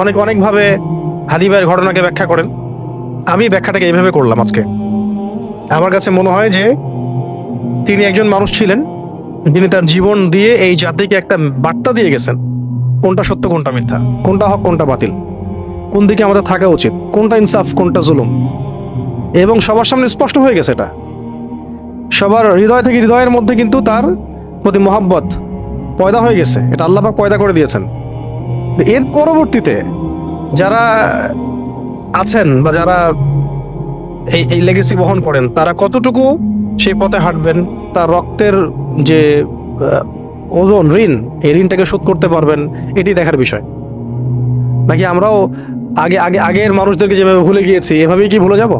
অনেকভাবে হাদি ভাইয়ের ঘটনাকে ব্যাখ্যা করেন। আমি ব্যাখ্যাটাকে এইভাবে করলাম আজকে। আমার কাছে মনে হয় যে তিনি একজন মানুষ ছিলেন যিনি তার জীবন দিয়ে এই জাতিকে একটা বার্তা দিয়ে গেছেন, কোনটা সত্য কোনটা মিথ্যা, কোনটা হক কোনটা বাতিল, কোন দিকে আমাদের থাকা উচিত, কোনটা ইনসাফ কোনটা জুলুম, এবং সবার সামনে স্পষ্ট হয়ে গেছে। এটা সবার হৃদয় থেকে হৃদয়ের মধ্যে কিন্তু তার প্রতি মহাব্বত পয়দা হয়ে গেছে। এটা আল্লাহ পাক পয়দা করে দিয়েছেন। এর পরবর্তীতে যারা আছেন বা যারা এই এই লেগেসি বহন করেন, তারা কতটুকু সেই পথে হাঁটবেন, তার রক্তের যে ওজন ঋণ, এই ঋণটাকে শোধ করতে পারবেন, এটি দেখার বিষয়। নাকি আমরাও আগের মানুষদেরকে যেভাবে ভুলে গিয়েছি এভাবেই কি ভুলে যাব?